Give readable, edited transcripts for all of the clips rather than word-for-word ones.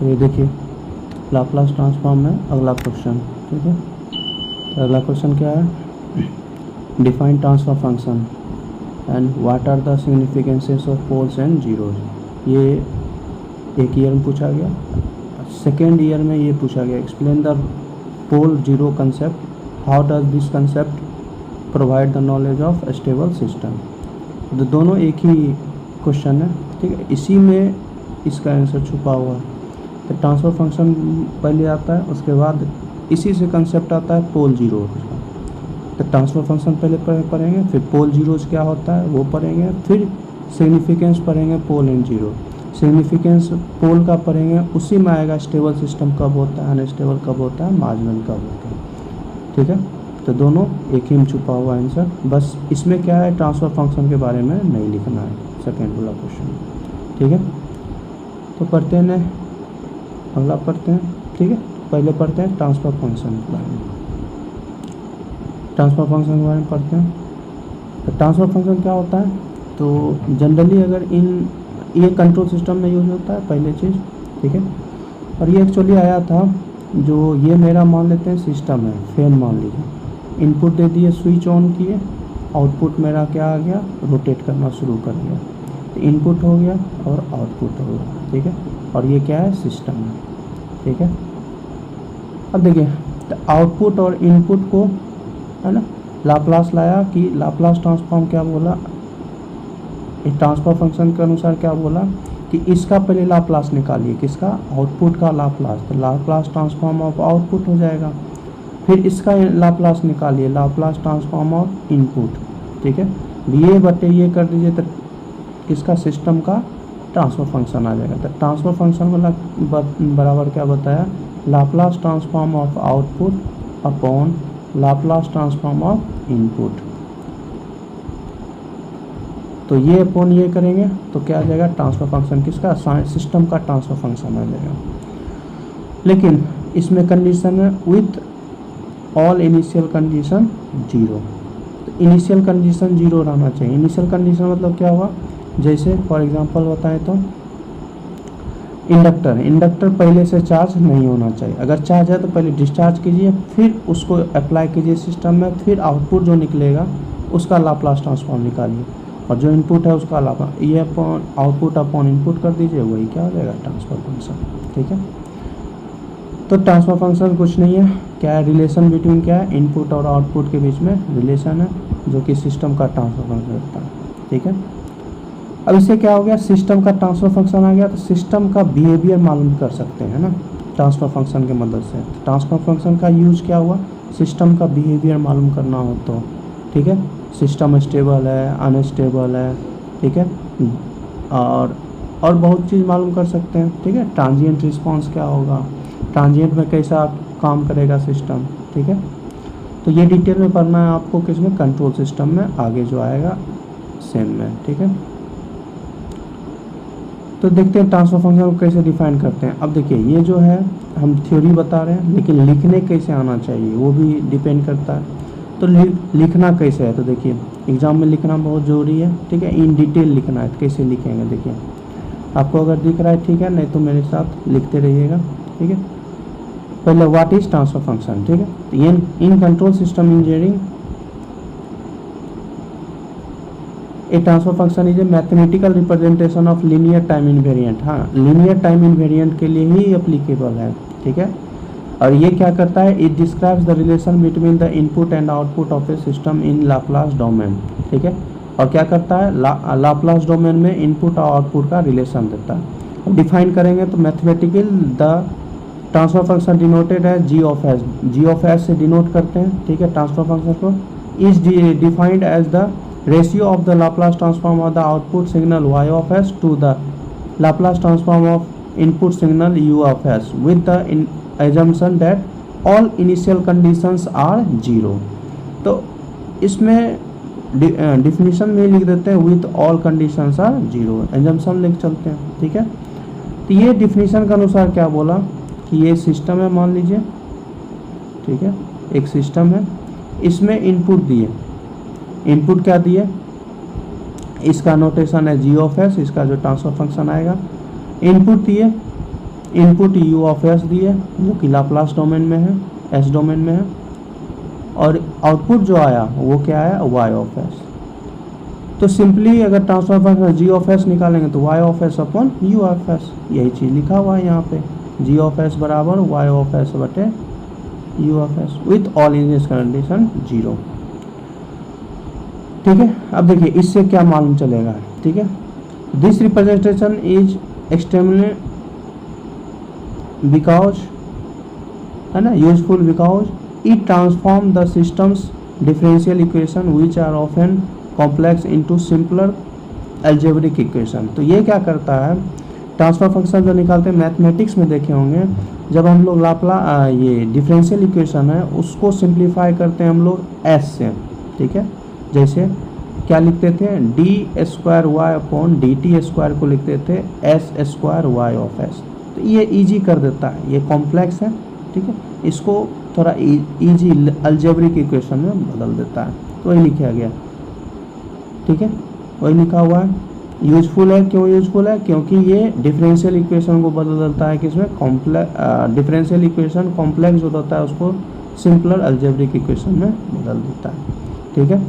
तो ये देखिए लाप्लास ट्रांसफॉर्म में अगला क्वेश्चन, ठीक है। तो अगला क्वेश्चन क्या है, define transfer function and what are the significances of poles and zeros. ये एक ईयर में पूछा गया, सेकेंड ईयर में ये पूछा गया, explain the pole zero concept, how does this concept provide the knowledge of stable system. तो दोनों एक ही क्वेश्चन है, ठीक है, इसी में इसका आंसर छुपा हुआ है। तो ट्रांसफर फंक्शन पहले आता है, उसके बाद इसी से कंसेप्ट आता है पोल जीरो का। तो ट्रांसफर फंक्शन पहले पढ़ेंगे, फिर पोल जीरोज क्या होता है वो पढ़ेंगे, फिर सिग्निफिकेंस पढ़ेंगे पोल एंड जीरो। सिग्निफिकेंस पोल का पढ़ेंगे, उसी में आएगा स्टेबल सिस्टम कब होता है, अनस्टेबल कब होता है, मार्जिनल कब होता है, ठीक है। तो दोनों एक ही में छुपा हुआ आंसर, बस इसमें क्या है, ट्रांसफर फंक्शन के बारे में नहीं लिखना है, सेकेंड वाला क्वेश्चन, ठीक है। तो पढ़ते हैं, अगला पढ़ते हैं, ठीक है। पहले पढ़ते हैं ट्रांसफर फंक्शन के बारे में, ट्रांसफर फंक्शन के बारे में पढ़ते हैं। तो ट्रांसफर फंक्शन क्या होता है, तो जनरली अगर ये कंट्रोल सिस्टम में यूज होता है पहले चीज़, ठीक है। और ये एक्चुअली आया था, जो ये मेरा मान लेते हैं सिस्टम है, फैन मान लीजिए, इनपुट दे दिए, स्विच ऑन किए, आउटपुट मेरा क्या आ गया, रोटेट करना शुरू कर दिया। तो इनपुट हो गया और आउटपुट हो गया, ठीक है। और ये क्या है, सिस्टम है, ठीक है। अब देखिए, तो आउटपुट और इनपुट को, है ना, लाप्लास लाया कि लाप्लास ट्रांसफॉर्म क्या बोला, इस ट्रांसफर फंक्शन के अनुसार क्या बोला कि इसका पहले लाप्लास निकालिए, किसका, आउटपुट का लाप्लास। तो लाप्लास ट्रांसफॉर्म ऑफ आउटपुट हो जाएगा। फिर इसका लाप्लास निकालिए, लाप्लास ट्रांसफॉर्म ऑफ इनपुट, ठीक है। ये बटे ये कर दीजिए, तो किसका, सिस्टम का ट्रांसफर फंक्शन आ जाएगा। तो ट्रांसफर फंक्शन वाला बराबर क्या बताया, Laplace transform of output upon Laplace transform of input. तो ये अपॉन ये करेंगे तो क्या आ जाएगा, ट्रांसफर फंक्शन किसका, सिस्टम का ट्रांसफर फंक्शन आ जाएगा। लेकिन इसमें कंडीशन है with all initial condition zero. तो इनिशियल कंडीशन जीरो रहना चाहिए। इनिशियल कंडीशन मतलब क्या हुआ, जैसे फॉर एग्जांपल बताएं तो इंडक्टर पहले से चार्ज नहीं होना चाहिए। अगर चार्ज है तो पहले डिस्चार्ज कीजिए, फिर उसको अप्लाई कीजिए सिस्टम में, फिर आउटपुट जो निकलेगा उसका लाप्लास ट्रांसफॉर्म निकालिए, और जो इनपुट है उसका लाप्लास, ये अपॉन आउटपुट अपॉन इनपुट कर दीजिए, वही क्या हो जाएगा, ट्रांसफर फंक्शन, ठीक है। तो ट्रांसफर फंक्शन कुछ नहीं है, क्या है, रिलेशन बिटवीन क्या है, इनपुट और आउटपुट के बीच में रिलेशन है, जो कि सिस्टम का ट्रांसफर फंक्शन होता है, ठीक है। अब इससे क्या हो गया, सिस्टम का ट्रांसफर फंक्शन आ गया, तो सिस्टम का बिहेवियर मालूम कर सकते हैं ना ट्रांसफर फंक्शन की मदद से। ट्रांसफर फंक्शन का यूज क्या हुआ, सिस्टम का बिहेवियर मालूम करना हो तो, ठीक है, सिस्टम स्टेबल है, अनस्टेबल है, ठीक है, और बहुत चीज़ मालूम कर सकते हैं, ठीक है। ट्रांजिएंट रिस्पॉन्स क्या होगा, ट्रांजिएंट में कैसा काम करेगा सिस्टम, ठीक है। तो ये डिटेल में पढ़ना है आपको, किसमें, कंट्रोल सिस्टम में, आगे जो आएगा सेम में, ठीक है। तो देखते हैं ट्रांसफर फंक्शन को कैसे डिफाइन करते हैं। अब देखिए, ये जो है हम थ्योरी बता रहे हैं, लेकिन लिखने कैसे आना चाहिए वो भी डिपेंड करता है। तो लिखना कैसे है, तो देखिए एग्जाम में लिखना बहुत ज़रूरी है, ठीक है, इन डिटेल लिखना है। तो कैसे लिखेंगे, देखिए आपको अगर दिख रहा है ठीक है, नहीं तो मेरे साथ लिखते रहिएगा, ठीक है। पहले व्हाट इज ट्रांसफर फंक्शन, ठीक है। तो in control system engineering A transfer function is a mathematical representation of linear time invariant. हाँ, लीनियर टाइम इनवेरिएंट के लिए ही एप्लीकेबल है, ठीक है। और ये क्या करता है, it describes the relation between the input and output of a system in Laplace domain, ठीक है। और क्या करता है, लाप्लास डोमेन में इनपुट और आउटपुट का रिलेशन देता है। डिफाइन करेंगे तो mathematical the transfer function denoted है G of S, G of S से डिनोट करते हैं, ठीक है, ट्रांसफर फंक्शन को। Is defined as the ratio of the Laplace transform of the output signal y of s to the Laplace transform of input signal u of s with the assumption that all initial conditions are zero। तो इसमें definition में लिख देते हैं with all conditions are zero, assumption लिख चलते हैं, ठीक है। तो ये डिफिनीशन के अनुसार क्या बोला कि ये सिस्टम है, मान लीजिए, ठीक है, एक सिस्टम है, इसमें इनपुट दिए, इनपुट क्या दिए, इसका नोटेशन है जी ऑफ एस, इसका जो ट्रांसफर फंक्शन आएगा, इनपुट दिए, इनपुट यू ऑफ एस दी है जो कि लाप्लास डोमेन में है, एस डोमेन में है, और आउटपुट जो आया वो क्या है, वाई ऑफ एस। तो सिंपली अगर transfer function G of S निकालेंगे तो Y of S upon U of S, यही चीज़ लिखा हुआ है यहाँ पे, जी ऑफ एस बराबर वाई ऑफ एस बटे U of S with all in condition 0। ठीक है, अब देखिए इससे क्या मालूम चलेगा। ठीक है, this representation is extremely because, है ना, useful because it transform the systems differential equation which are often complex into simpler algebraic equation. तो ये क्या करता है, ट्रांसफर फंक्शन जो निकालते हैं मैथमेटिक्स में देखे होंगे, जब हम लोग ये डिफरेंशियल इक्वेशन है उसको सिंप्लीफाई करते हैं हम लोग एस से। ठीक है, जैसे क्या लिखते थे, D square Y upon D T square को लिखते थे S square Y of S. तो ये इजी कर देता है, ये कॉम्प्लेक्स है। ठीक है, इसको थोड़ा इजी अलजेब्रिक इक्वेशन में बदल देता है, तो वही लिखा गया। ठीक है, वही लिखा हुआ है। यूजफुल है, क्यों यूजफुल है, क्योंकि ये डिफरेंशियल इक्वेशन को बदल देता है किसमें, डिफरेंशियल इक्वेशन कॉम्प्लेक्स जो होता है उसको सिंपलर अलजेब्रिक इक्वेशन में बदल देता है। ठीक है,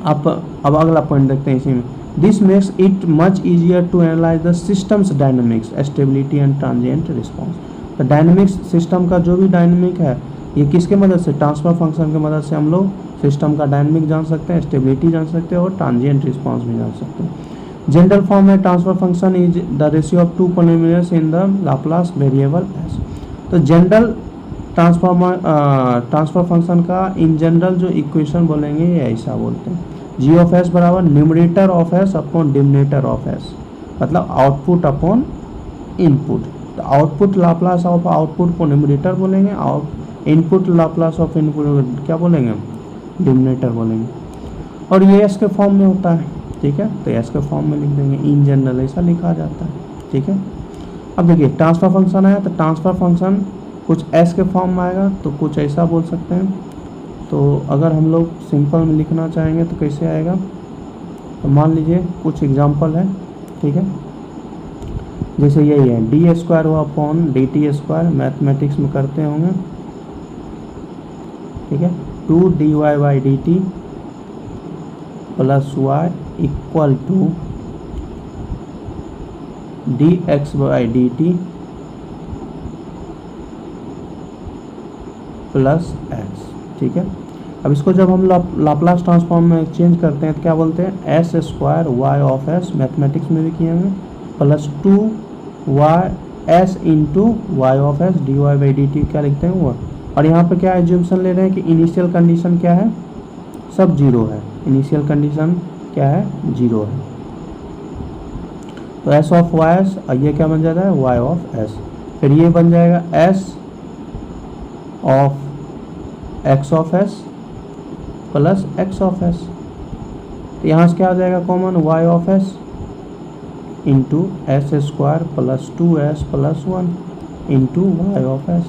अब अगला पॉइंट देखते हैं इसी में, this makes it much easier to analyze the systems dynamics, stability and transient response. तो डायनेमिक्स सिस्टम का जो भी डायनेमिक है ये किसके मदद से, ट्रांसफर फंक्शन की मदद से हम लोग सिस्टम का डायनेमिक जान सकते हैं, स्टेबिलिटी जान सकते हैं और ट्रांजिएंट रिस्पॉन्स भी जान सकते हैं। जनरल फॉर्म में transfer function is the ratio of two polynomials in the Laplace variable S. तो जनरल ट्रांसफर फंक्शन का इन जनरल जो इक्वेशन बोलेंगे ये ऐसा बोलते हैं, जी ऑफ एस बराबर numerator of S upon denominator of S, मतलब आउटपुट अपॉन इनपुट। तो आउटपुट लाप्लास ऑफ आउटपुट को न्यूमरेटर बोलेंगे, इनपुट लाप्लास ऑफ इनपुट क्या बोलेंगे, डिनोमिनेटर बोलेंगे, और ये एस के फॉर्म में होता है। ठीक है, तो एस के फॉर्म में लिख देंगे, इन जनरल ऐसा लिखा जाता है। ठीक है, अब देखिए ट्रांसफर फंक्शन है तो ट्रांसफर फंक्शन कुछ एस के फॉर्म में आएगा तो कुछ ऐसा बोल सकते हैं। तो अगर हम लोग सिंपल में लिखना चाहेंगे तो कैसे आएगा, तो मान लीजिए कुछ एग्जांपल है। ठीक है, जैसे यही है, डी स्क्वायर हुआ upon D T square, mathematics में करते होंगे। ठीक है, 2 dy by D T plus Y equal to D X by D T plus X. ठीक है, अब इसको जब हम लाप्लास ट्रांसफॉर्म में चेंज करते हैं तो क्या बोलते हैं, S square Y of S, mathematics में भी किए हैं, plus 2 Y S into Y of S D Y by D T, क्या लिखते हैं वो। और यहाँ पे क्या एज्यूम्पशन ले रहे हैं कि इनिशियल कंडीशन क्या है, सब जीरो है, इनिशियल कंडीशन क्या है, जीरो है। तो एस ऑफ वाई एस, ये क्या बन जाता है, वाई ऑफ एस, फिर ये बन जाएगा S of X of S plus X of S. तो यहाँ से क्या आ जाएगा common, Y of S into S square plus 2s plus 1 into Y of S,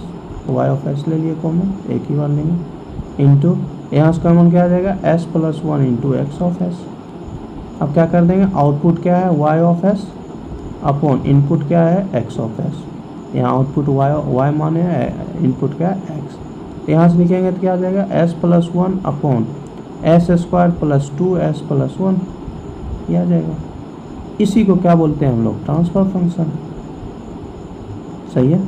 Y of S ले लिए कॉमन, एक ही बार लेंगे, इंटू यहाँ से कॉमन क्या आ जाएगा, s plus 1 into X of S. अब क्या कर देंगे, आउटपुट क्या है, Y of S upon input क्या है, एक्स ऑफ एस। यहाँ आउटपुट वाई माने है, इनपुट क्या है, एक्स। यहाँ से लिखेंगे तो क्या आ जाएगा, s plus 1 upon S square plus 2s plus 1, ये आ जाएगा। इसी को क्या बोलते हैं हम लोग, ट्रांसफर फंक्शन। सही है,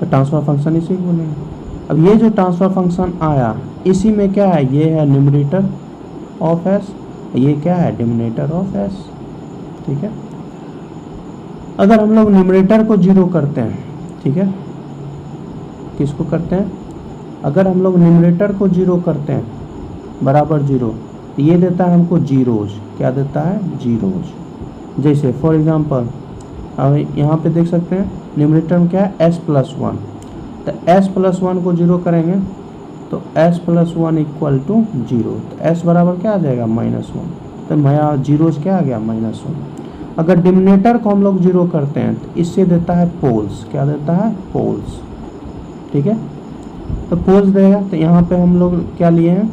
तो ट्रांसफर फंक्शन इसी को बोलेंगे। अब ये जो ट्रांसफर फंक्शन आया इसी में क्या है, ये है न्यूमरेटर ऑफ एस, ये क्या है, डिनोमिनेटर ऑफ एस। ठीक है, अगर हम लोग न्यूमरेटर को जीरो करते हैं, ठीक है, किसको करते हैं, अगर हम लोग न्यूमरेटर को जीरो करते हैं बराबर जीरो, तो ये देता है हमको जीरोज, क्या देता है, जीरोज। जैसे फॉर एग्जांपल अब यहाँ पे देख सकते हैं न्यूमरेटर में क्या है, s प्लस 1, तो s प्लस 1 को जीरो करेंगे तो s plus 1 equal to zero, तो s बराबर क्या आ जाएगा, -1, तो मेरा जीरोज क्या आ गया, -1। अगर डिनोमिनेटर को हम लोग जीरो करते हैं तो इससे देता है पोल्स, क्या देता है, पोल्स। ठीक है, तो पोल्स देगा, तो यहाँ पे हम लोग क्या लिए हैं,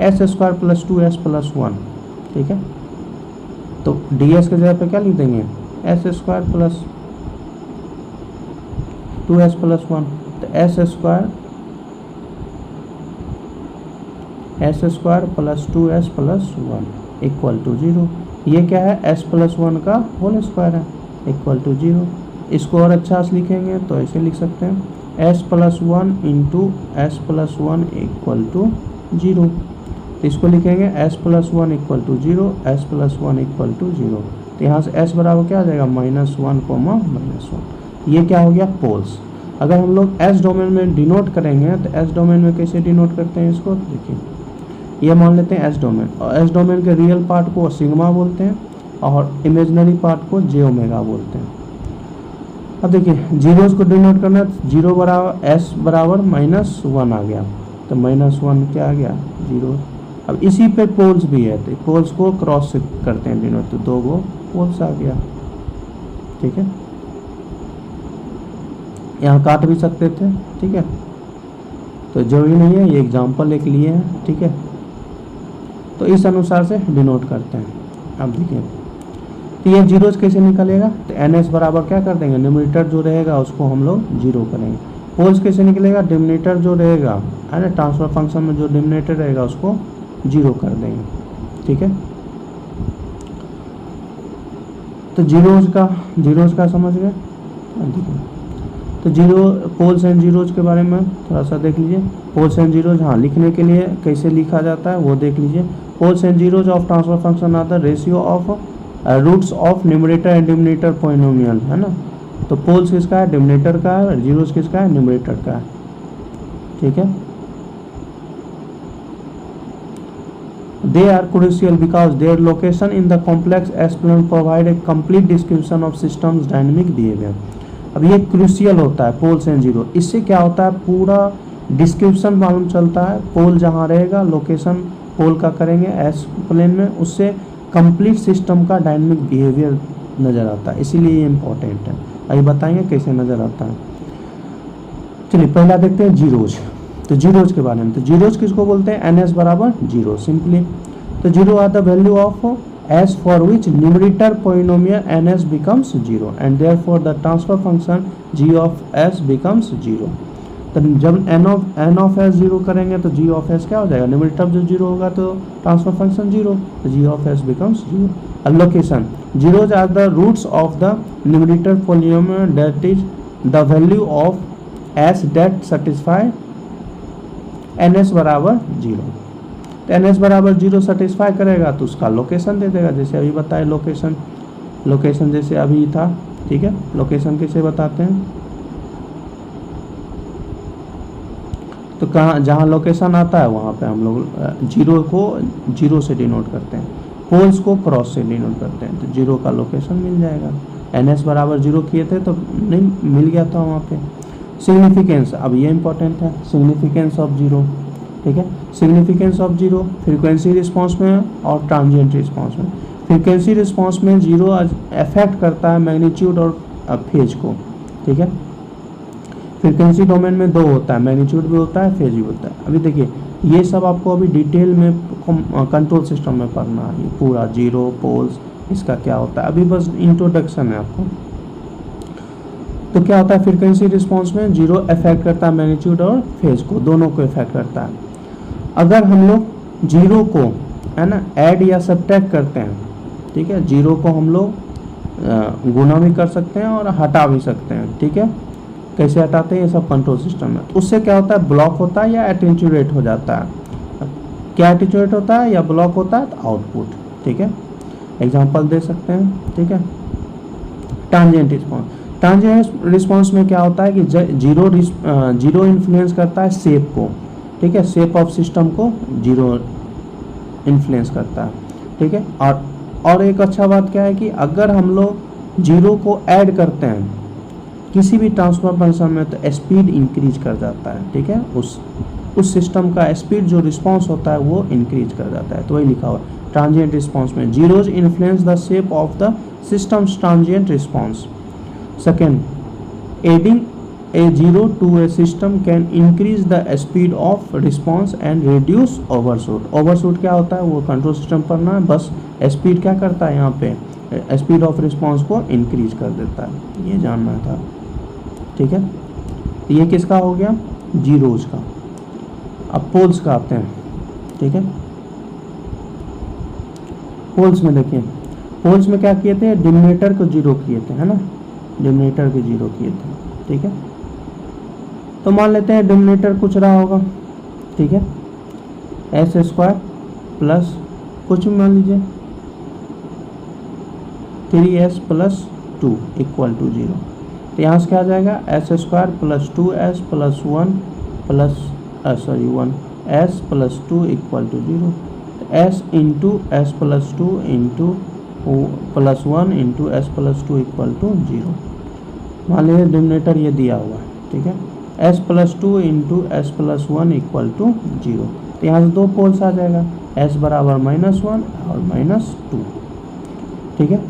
S square plus 2s plus 1। ठीक है, तो ds के जगह पे क्या लिख देंगे, S square plus 2s plus 1, तो s square plus 2s plus 1 equal to 0। ये क्या है, s प्लस 1 का होल स्क्वायर है इक्वल टू 0। इसको और अच्छा से लिखेंगे तो ऐसे लिख सकते हैं s plus 1 into S plus 1 equal to 0। तो इसको लिखेंगे s plus 1 equal to 0, s plus 1 equal to 0। तो यहाँ से s बराबर क्या आ जाएगा, -1, -1। ये क्या हो गया, पोल्स। अगर हम लोग s डोमेन में डिनोट करेंगे तो s डोमेन में कैसे डिनोट करते हैं इसको, देखिए ये मान लेते हैं s डोमेन, और s डोमेन के रियल पार्ट को सिग्मा बोलते हैं और इमेजनरी पार्ट को j ओमेगा बोलते हैं। अब देखिए जीरोस को डिनोट करना है, 0 बराबर s बराबर -1 आ गया, तो -1 क्या आ गया, 0। अब इसी पे पोल्स भी है, तो पोल्स को क्रॉस से करते हैं डिनोट, तो 2 गो पोल्स आ गया, ठीक है। यहाँ काट भी सकते थे, ठीक है, तो जरूरी नहीं है, ये एग्जांपल एक लिए हैं, ठीक है। तो इस अनुसार से डिनोट करते हैं। अब देखिए तो ये जीरोस कैसे निकलेगा, तो ns बराबर क्या कर देंगे, न्यूमरेटर जो रहेगा उसको हम लोग 0 करेंगे। पोल्स कैसे निकलेगा, डिनोमिनेटर जो रहेगा है ना, ट्रांसफर फंक्शन में जो डिनोमिनेटर रहेगा उसको 0 कर देंगे, ठीक है। तो जीरोस का समझ गए। तो पोल्स एंड जीरोज के बारे में थोड़ा सा देख लीजिए। पोल्स एंड जीरोज, हाँ, लिखने के लिए कैसे लिखा जाता है वो देख लीजिए। Poles and zeros of transfer function are the ratio of roots of numerator and denominator polynomial, है ना। तो पोल्स किसका है, डिनोमिनेटर का है, और जीरोज किसका है, न्यूमरेटर का है, ठीक है। They are crucial because their location in the complex S-plane provide a complete description of system's dynamic behavior। अब ये क्रूशियल होता है पोल्स एंड जीरो, इससे क्या होता है, पूरा डिस्क्रिप्शन मालूम चलता है। पोल जहाँ रहेगा, लोकेशन पोल का करेंगे एस प्लेन में, उससे कंप्लीट सिस्टम का डायनामिक बिहेवियर नज़र आता है, इसीलिए ये इम्पोर्टेंट है। अभी बताएंगे कैसे नज़र आता है। चलिए पहला देखते हैं जीरोज। तो जीरोज के बारे में, तो जीरोज किसको बोलते हैं, ns बराबर 0 सिंपली। तो 0 are the value of s for which numerator polynomial ns becomes 0 and therefore the transfer function g of s becomes 0। तो जब n of s 0 करेंगे तो g of s क्या हो जाएगा, न्यूमरेटर जो 0 होगा तो ट्रांसफर फंक्शन 0, तो g of s becomes 0। Location, zeros are the roots of the numerator polynomial that is the value of s that satisfy ns बराबर 0। तो ns बराबर 0 सेटिस्फाई करेगा तो उसका लोकेशन दे देगा, जैसे अभी बताए लोकेशन जैसे अभी था, ठीक है। लोकेशन कैसे बताते हैं, तो कहाँ जहाँ लोकेशन आता है वहाँ पे हम लोग जीरो को 0 से डिनोट करते हैं, पोल्स को क्रॉस से डिनोट करते हैं, तो 0 का लोकेशन मिल जाएगा। ns बराबर 0 किए थे तो नहीं मिल गया था वहाँ पे। सिग्निफिकेंस, अब ये इंपॉर्टेंट है, सिग्निफिकेंस ऑफ 0, ठीक है। सिग्निफिकेंस ऑफ 0 फ्रीक्वेंसी रिस्पांस में और ट्रांजिएंट रिस्पांस में। फ्रीक्वेंसी रिस्पांस में 0 अफेक्ट करता है मैग्नीट्यूड और फेज को, ठीक है। फ्रीक्वेंसी डोमेन में 2 होता है, मैग्नीट्यूड भी होता है, फेज भी होता है। अभी देखिए ये सब आपको अभी डिटेल में कंट्रोल सिस्टम में पढ़ना है, ये पूरा 0 पोल्स इसका क्या होता है, अभी बस इंट्रोडक्शन है आपको। तो क्या होता है, फ्रीक्वेंसी रिस्पांस में 0 अफेक्ट करता है मैग्नीट्यूड और फेज को, दोनों को अफेक्ट करता है। अगर हम लोग 0 को, है ना, ऐड या सब्ट्रैक्ट करते हैं, ठीक है, 0 को हम लोग गुना भी कर सकते हैं और हटा भी सकते हैं, ठीक है। कैसे हटाते हैं, ये सब कंट्रोल सिस्टम में। तो उससे क्या होता है, ब्लॉक होता है या एटेंचुएट हो जाता है। क्या एटेंचुएट होता है या ब्लॉक होता है, तो आउटपुट, ठीक है। एग्जांपल दे सकते हैं, ठीक है। ट्रांजिएंट रिस्पांस, ट्रांजिएंट रिस्पांस में क्या होता है कि जीरो इन्फ्लुएंस करता है शेप को, ठीक है, शेप ऑफ सिस्टम को 0 इन्फ्लुएंस करता है, ठीक है। और एक अच्छा बात क्या है कि अगर हम लोग 0 को ऐड करते हैं किसी भी ट्रांसफर फंक्शन में तो स्पीड इंक्रीज कर जाता है, ठीक है। उस सिस्टम का स्पीड जो रिस्पांस होता है वो इंक्रीज कर जाता है। तो वही लिखा हुआ है ट्रांजिएंट रिस्पांस में, zeros influence the shape of the systems transient response. Second, adding a 0 to a system can increase the speed of response and reduce overshoot। overshoot क्या होता है, वो कंट्रोल सिस्टम पढ़ना है, बस स्पीड क्या करता है यहाँ पे, स्पीड ऑफ रिस्पांस को इंक्रीज कर देता है, ये जानना था, ठीक है। तो ये किसका हो गया, जीरोज का। अब पोल्स का आते हैं, ठीक है। पोल्स में देखिए, पोल्स में क्या किए थे, डिनोमिनेटर को जीरो किए थे, है ना, डिनोमिनेटर को जीरो किए थे, ठीक है। तो मान लेते हैं डिनोमिनेटर कुछ रहा होगा, ठीक है, एस स्क्वायर प्लस कुछ भी मान लीजिए 3s प्लस 2 इक्वल टू 0। तो यहाँ से क्या आ जाएगा, S square plus 2s plus 1 plus 1 s plus 2 equal to 0। S into S plus 2 into plus 1 into S plus 2 equal to 0। मान लीजिए डिनोमिनेटर ये दिया हुआ है, ठीक है, S plus 2 into S plus 1 equal to 0। तो यहाँ से दो पोल्स आ जाएगा, एस बराबर -1 और -2, ठीक है।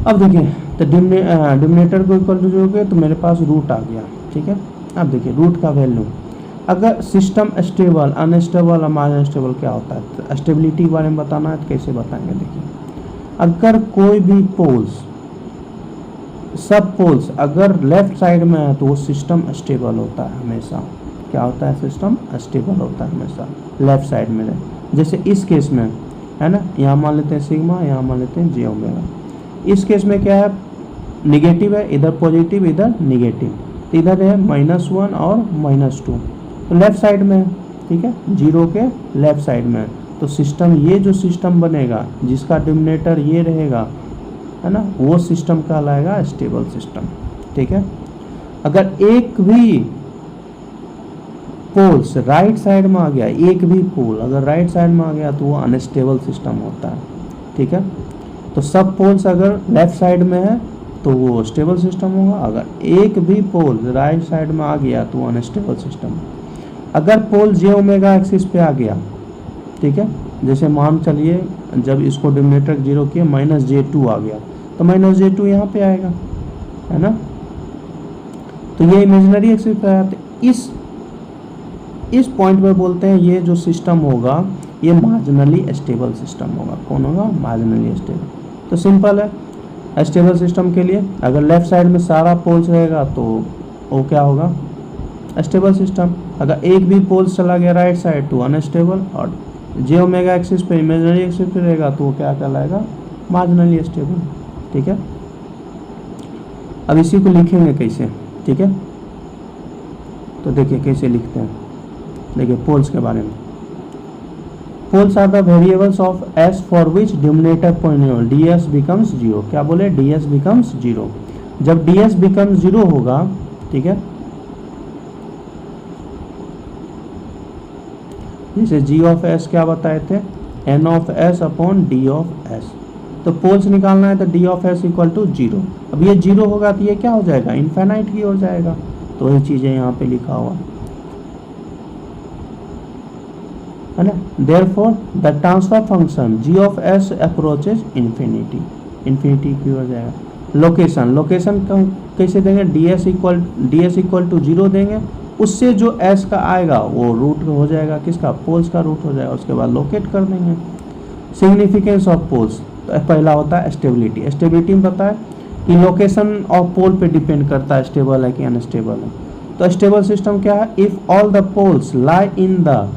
अब देखिए, तो डिनोमिनेटर को इक्वल टू 0 के तो मेरे पास रूट आ गया, ठीक है। अब देखिए रूट का वैल्यू, अगर सिस्टम स्टेबल, अनस्टेबल और अनस्टेबल क्या होता है, तो स्टेबिलिटी के बारे में बताना है तो कैसे बताएंगे। देखिए, अगर कोई भी पोल्स, सब पोल्स अगर लेफ्ट साइड में है तो वो सिस्टम स्टेबल होता है हमेशा। क्या होता है, सिस्टम स्टेबल होता है हमेशा लेफ्ट साइड में रहे। जैसे इस केस में है ना, यहाँ मान लेते हैं सिग्मा, यहाँ मान लेते हैं जे ओमेगा। इस केस में क्या है, निगेटिव है, इधर पॉजिटिव इधर निगेटिव, तो इधर है -1 और -2, तो लेफ्ट साइड में है, ठीक है, जीरो के लेफ्ट साइड में है। तो सिस्टम, ये जो सिस्टम बनेगा जिसका डिनोमिनेटर ये रहेगा, है ना, वो सिस्टम कहलाएगा स्टेबल सिस्टम, ठीक है। अगर एक भी पोल्स राइट साइड में आ गया, एक भी पोल अगर राइट साइड में आ गया तो वो अनस्टेबल सिस्टम होता है, ठीक है। तो सब पोल्स अगर लेफ्ट साइड में है तो वो स्टेबल सिस्टम होगा, अगर एक भी पोल राइट साइड में आ गया तो वो अनस्टेबल सिस्टम है। अगर पोल जे ओमेगा एक्सिस पे आ गया, ठीक है, जैसे मान चलिए जब इसको डिनोमिनेटर 0 किया -j2 आ गया, तो -j2 यहाँ पे आएगा, है ना, तो ये इमेजिनरी एक्सिस पे आया। तो इस पॉइंट पे बोलते हैं ये जो सिस्टम होगा ये मार्जिनली स्टेबल सिस्टम होगा। कौन होगा, मार्जिनली स्टेबल। तो सिंपल है, स्टेबल सिस्टम के लिए अगर लेफ्ट साइड में सारा पोल्स रहेगा तो वो क्या होगा, स्टेबल सिस्टम। अगर एक भी पोल्स चला गया राइट साइड तो अनस्टेबल, और जे ओमेगा एक्सिस पे, इमेजिनरी एक्सिस पे रहेगा तो वो क्या कहलाएगा, मार्जिनली स्टेबल, ठीक है। अब इसी को लिखेंगे कैसे, ठीक है, तो देखिए कैसे लिखते हैं। देखिए पोल्स के बारे में, poles are the variables of S for which denominator polynomial ds becomes 0। क्या बोले, ds बिकम्स 0। जब ds बिकम्स 0 होगा, ठीक है, जैसे g ऑफ s क्या बताए थे, n of s upon d of s। तो पोल्स निकालना है तो d of s equal to 0। अब ये 0 होगा तो ये क्या हो जाएगा, इनफाइनाइट की ओर जाएगा। तो वही चीज़ें यहाँ पे लिखा हुआ है ना। Therefore the transfer function g of s approaches infinity, infinity की ओर जाएगा। लोकेशन, लोकेशन कैसे देंगे, ds इक्वल टू 0 देंगे, उससे जो s का आएगा वो रूट हो जाएगा, किसका, पोल्स का रूट हो जाएगा, उसके बाद लोकेट कर देंगे। सिग्निफिकेंस ऑफ पोल्स, तो पहला होता है स्टेबिलिटी। स्टेबिलिटी में पता है कि लोकेशन ऑफ पोल पे डिपेंड करता है स्टेबल है कि अनस्टेबल है। तो स्टेबल सिस्टम क्या है, if all the poles lie in the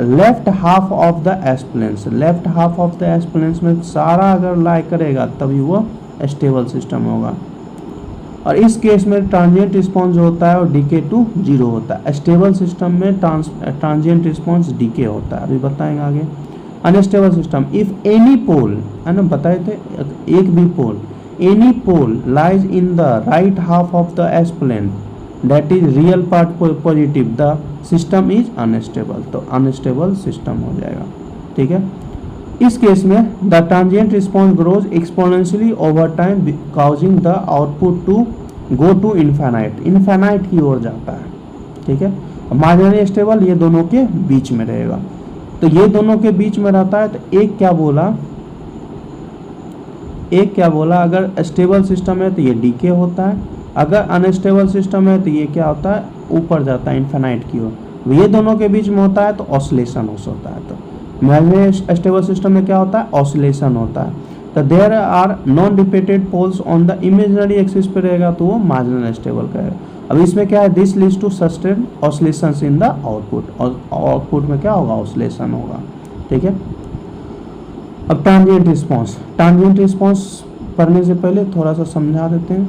left half of the S planes, left half of the S planes में सारा अगर लाई करेगा तभी वो स्टेबल सिस्टम होगा। और इस केस में ट्रांजिएंट रिस्पॉन्स होता है और डीके टू 0 होता है। स्टेबल सिस्टम में ट्रांजिएंट रिस्पॉन्स डीके होता है, अभी बताएंगे आगे। Unstable system, if any pole, है ना, बताए थे, एक भी pole, any pole lies in the right half of the S plane that is real part positive, the system is unstable. तो अनस्टेबल सिस्टम हो जाएगा, ठीक है। इस केस में the transient response grows exponentially over time causing the output to go to infinite, infinite की ओर जाता है, ठीक है। मार्जिनली स्टेबल ये दोनों के बीच में रहेगा। तो ये दोनों के बीच में रहता है, तो एक क्या बोला, अगर स्टेबल सिस्टम है तो ये डीके होता है, अगर अनस्टेबल सिस्टम है तो ये क्या होता है, ऊपर जाता है इनफाइनाइट की ओर। ये दोनों के बीच में होता है तो ऑसिलेशन होता है। तो मार्जिनली स्टेबल सिस्टम में क्या होता है, ऑसिलेशन होता है। तो there are non repeated poles on the imaginary axis पे रहेगा तो वो मार्जिनल स्टेबल कहेगा। अब इसमें क्या है, this leads to sustain oscillations in the output, और आउटपुट में क्या होगा, ऑसिलेशन होगा, ठीक है। अब ट्रांजिएंट रिस्पांस, ट्रांजिएंट रिस्पांस पढ़ने से पहले थोड़ा सा समझा देते हैं,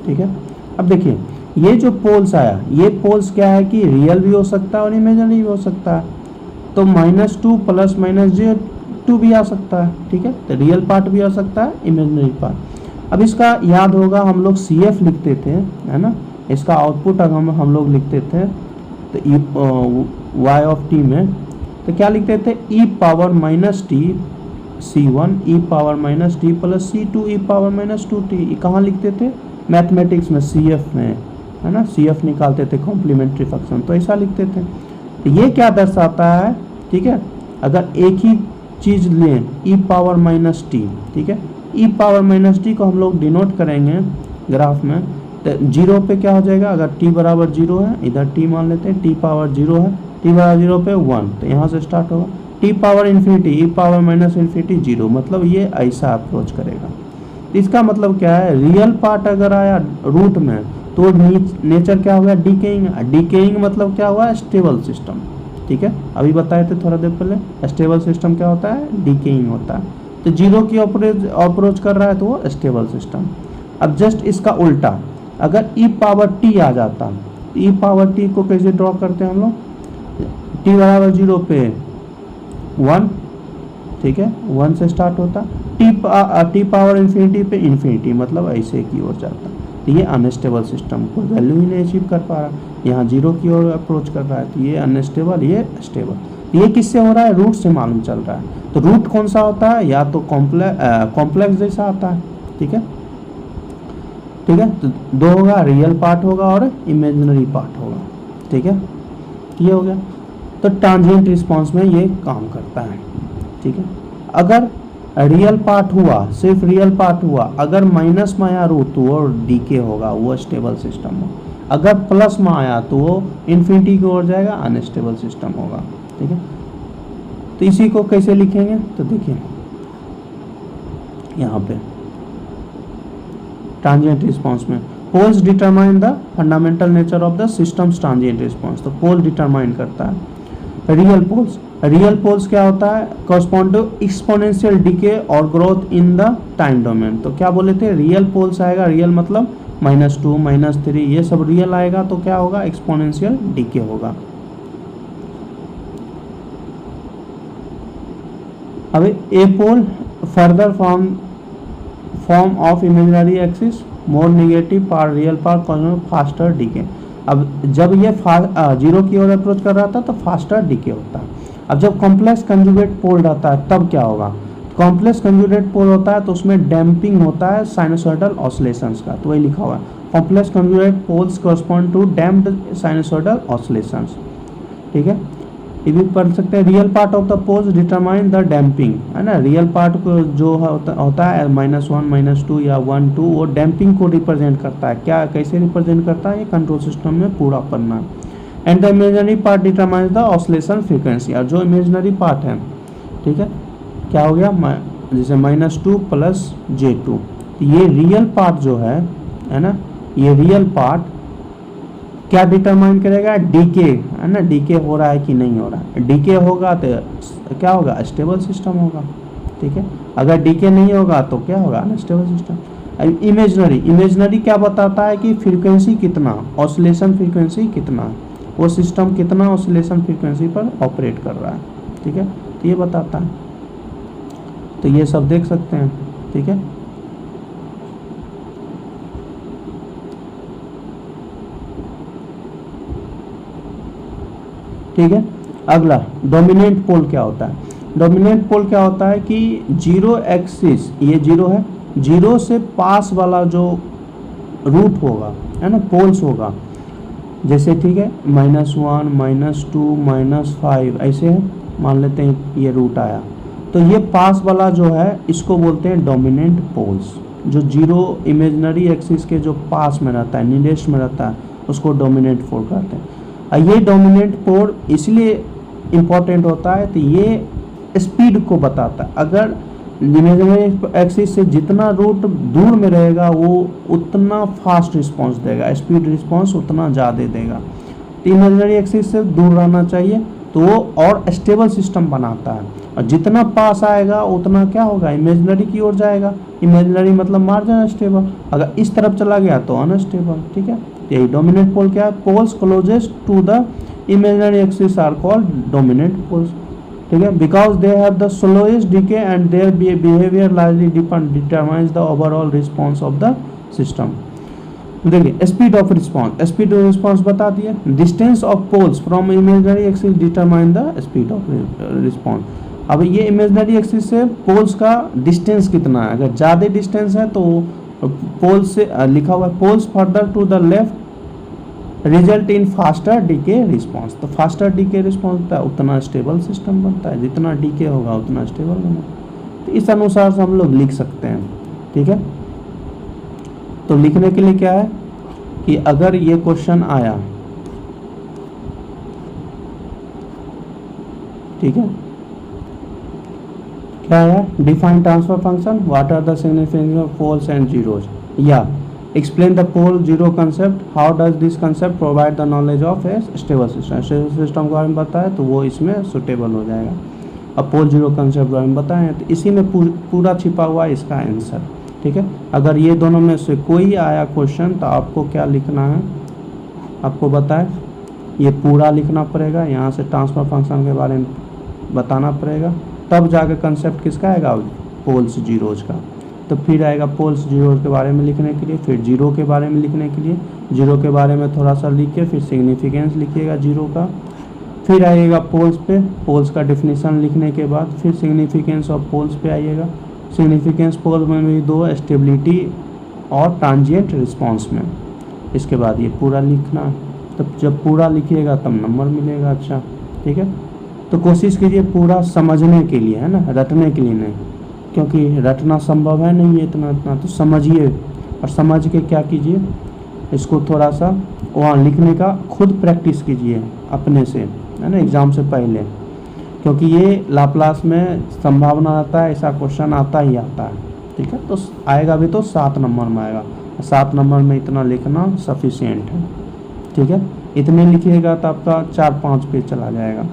ठीक है। अब देखिए ये जो पोल्स आया, ये पोल्स क्या है कि रियल भी हो सकता है और इमेजिनरी भी हो सकता है, तो -2 + -2 भी आ सकता है, ठीक है। तो रियल पार्ट भी आ सकता है, इमेजिनरी पार्ट। अब इसका याद होगा हम लोग CF लिखते थे, है ना, इसका आउटपुट अगर हम लोग लिखते थे तो y ऑफ t में तो क्या लिखते थे, e⁻t C1 e⁻t + C2 e⁻2t, कहाँ लिखते थे, मैथमेटिक्स में CF में, है ना, CF निकालते थे कॉम्प्लीमेंट्री फंक्शन, तो ऐसा लिखते थे। तो ये क्या दर्शाता है, ठीक है, अगर एक ही चीज़ लें e⁻t, ठीक है, e⁻t को हम लोग डिनोट करेंगे ग्राफ में, तो 0 पे क्या हो जाएगा, अगर t बराबर 0 है, इधर t मान लेते हैं, t पावर 0 है, t बराबर 0 पे 1, तो यहाँ से स्टार्ट होगा, t पावर इन्फिनिटी e⁻∞ 0, मतलब ये ऐसा अप्रोच करेगा। इसका मतलब क्या है, रियल पार्ट अगर आया रूट में तो नेचर क्या हुआ, डीकेइंग, डीकेइंग मतलब क्या हुआ, स्टेबल सिस्टम, ठीक है। अभी बताए थे थोड़ा देर पहले, स्टेबल सिस्टम क्या होता है, डीकेइंग होता है, तो 0 की अप्रोच कर रहा है तो वो स्टेबल सिस्टम। अब जस्ट इसका उल्टा, अगर e⁻t आ जाता, e⁻t को कैसे ड्रॉ करते हैं हम लोग, t बराबर 0 पे 1, ठीक है, 1 से स्टार्ट होता, t पावर इन्फिनिटी पे इन्फिनिटी, मतलब ऐसे की ओर जाता, तो ये अनस्टेबल सिस्टम, कोई वैल्यू ही नहीं अचीव कर पा रहा, यहाँ 0 की ओर अप्रोच कर रहा है, तो ये अनस्टेबल, ये स्टेबल। ये किससे हो रहा है, रूट से मालूम चल रहा है। तो रूट कौन सा होता है, या तो कॉम्प्लेक्स जैसा आता है, ठीक है, ठीक है। तो 2 होगा, रियल पार्ट होगा और इमेजिनरी पार्ट होगा, ठीक है, ये हो गया। तो ट्रांजिएंट रिस्पांस में ये काम करता है, ठीक है। अगर रियल पार्ट हुआ, सिर्फ रियल पार्ट हुआ, अगर माइनस में आया रूट तो वो डीके होगा, वो स्टेबल सिस्टम हो, अगर प्लस में आया तो वो इन्फिनिटी की ओर जाएगा, अनस्टेबल सिस्टम होगा, ठीक है। तो इसी को कैसे लिखेंगे, तो देखिए यहाँ पे ट्रांजिएंट रिस्पांस में poles determine the fundamental nature of the systems transient response, तो पोल डिटरमाइन करता है। रियल पोल्स, रियल पोल्स क्या होता है, कॉरस्पॉन्ड टू एक्सपोनेंशियल डीके और growth in the time domain. तो क्या बोले थे, रियल पोल्स आएगा, रियल मतलब -2 -3 ये सब रियल आएगा, तो क्या होगा, एक्सपोनेंशियल डीके होगा। अब a pole further from of imaginary axis, more negative part real part, faster decay. अब जब ये 0 की ओर अप्रोच कर रहा था तो फास्टर डीके होता है। अब जब कॉम्प्लेक्स कंजुगेट पोल रहता है तब क्या होगा, कॉम्प्लेक्स कंजुगेट पोल होता है तो उसमें डैम्पिंग होता है साइनसॉइडल ऑसिलेशंस का, तो वही लिखा हुआ है, complex conjugate poles correspond to damped sinusoidal oscillations, ठीक है। ये भी पढ़ सकते हैं, real part of the poles determine the damping, है ना, रियल पार्ट को जो होता है -1 -2 या 1 2 वो डैम्पिंग को रिप्रेजेंट करता है, क्या कैसे रिप्रेजेंट करता है, ये कंट्रोल सिस्टम में पूरा पढ़ना है। And the imaginary part determines the oscillation frequency, और जो इमेजिनरी पार्ट है, ठीक है, क्या हो गया, जैसे -2 + j2, ये रियल पार्ट जो है ना, ये रियल पार्ट क्या डिटरमाइन करेगा, डीके, है ना, डीके हो रहा है कि नहीं हो रहा है, डीके होगा तो क्या होगा, स्टेबल सिस्टम होगा, ठीक है, अगर डीके नहीं होगा तो क्या होगा, अनस्टेबल सिस्टम। इमेजिनरी क्या बताता है कि फ्रीक्वेंसी कितना, ऑसिलेशन फ्रीक्वेंसी कितना, वो सिस्टम कितना ऑसिलेशन फ्रीक्वेंसी पर ऑपरेट कर रहा है, ठीक है, तो ये बताता है। तो ये सब देख सकते हैं, ठीक है। ठीक है, अगला डोमिनेंट पोल क्या होता है, डोमिनेंट पोल क्या होता है कि 0 एक्सिस, ये 0 है, 0 से पास वाला जो रूट होगा, है ना, पोल्स होगा, जैसे ठीक है -1 -2 -5 ऐसे है, मान लेते हैं ये रूट आया, तो ये पास वाला जो है इसको बोलते हैं डोमिनेंट पोल्स, जो 0 इमेजिनरी एक्सिस के जो पास में रहता है, नियरेस्ट में रहता है, उसको डोमिनेंट पोल कहते हैं। ये डोमिनेंट पोल इसलिए इम्पोर्टेंट होता है तो ये स्पीड को बताता है, अगर इमेजिनरी एक्सिस से जितना रूट दूर में रहेगा वो उतना फास्ट रिस्पांस देगा, स्पीड रिस्पांस उतना ज़्यादा देगा। तो इमेजिनरी एक्सिस से दूर रहना चाहिए, तो वो और स्टेबल सिस्टम बनाता है, और जितना पास आएगा उतना क्या होगा, इमेजिनरी की ओर जाएगा। इमेजिनरी मतलब मार्जिन स्टेबल, अगर इस तरफ चला गया तो अनस्टेबल। ठीक है, यही डोमिनेंट पोल क्या है, poles closest to the imaginary axis are called dominant poles. ठीक है, because they have the slowest decay and their behaviour largely determines the overall response of the system. देखिए speed of response, speed of response बता दिए, distance of poles from imaginary axis determine the speed of response. अब ये imaginary axis से poles का distance कितना है, अगर ज़्यादा डिस्टेंस है तो पोल्स से लिखा हुआ है poles further to the left result in faster decay response. तो फास्टर डीके रिस्पॉन्स होता है उतना स्टेबल सिस्टम बनता है, जितना डीके होगा उतना स्टेबल बना। तो इस अनुसार से हम लोग लिख सकते हैं। ठीक है, तो लिखने के लिए क्या है कि अगर ये क्वेश्चन आया, ठीक है, क्या है, define transfer function, what are the significance of poles and zeros, या explain the pole zero concept, how does this concept provide the knowledge of a stable system. Stable system के बारे में बताया तो वो इसमें सुटेबल हो जाएगा। अब पोल जीरो कंसेप्ट के बारे में बताएं तो इसी में पूरा छिपा हुआ है इसका आंसर। ठीक है, अगर ये दोनों में से कोई आया क्वेश्चन तो आपको क्या लिखना है, आपको बताए ये पूरा लिखना पड़ेगा, यहाँ से ट्रांसफर फंक्शन के बारे में बताना पड़ेगा, तब जाकर कंसेप्ट किसका आएगा, पोल्स जीरोज का। तो फिर आएगा पोल्स जीरोज के बारे में लिखने के लिए, फिर जीरो के बारे में लिखने के लिए, जीरो के बारे में थोड़ा सा लिखिए, फिर सिग्निफिकेंस लिखिएगा जीरो का, फिर आइएगा पोल्स पे, पोल्स का डिफिनीशन लिखने के बाद फिर सिग्निफिकेंस ऑफ पोल्स पे आइएगा। सिग्निफिकेंस पोल में भी दो, स्टेबिलिटी और ट्रांजिएंट रिस्पांस में। इसके बाद ये पूरा लिखना, तब जब पूरा लिखिएगा तब नंबर मिलेगा। अच्छा ठीक है, तो कोशिश कीजिए पूरा समझने के लिए, है ना, रटने के लिए नहीं, क्योंकि रटना संभव है नहीं है इतना, तो समझिए और समझ के क्या कीजिए, इसको थोड़ा सा वहाँ लिखने का खुद प्रैक्टिस कीजिए अपने से, है ना, एग्ज़ाम से पहले, क्योंकि ये लाप्लास में संभावना रहता है ऐसा क्वेश्चन आता ही आता है। ठीक है, तो आएगा भी तो 7 नंबर में आएगा, 7 नंबर में इतना लिखना सफिशिएंट है। ठीक है, इतने लिखिएगा तो आपका 4-5 पेज चला जाएगा।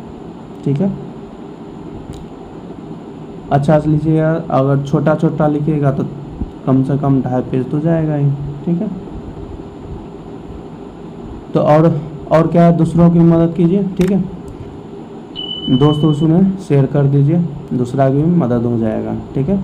ठीक है, अच्छा से लीजिएगा, अगर छोटा छोटा लिखिएगा तो कम से कम 2.5 पेज तो जाएगा ही। ठीक है, तो और क्या है, दूसरों की मदद कीजिए। ठीक है, दोस्तों सुने शेयर कर दीजिए, दूसरा की भी मदद हो जाएगा। ठीक है।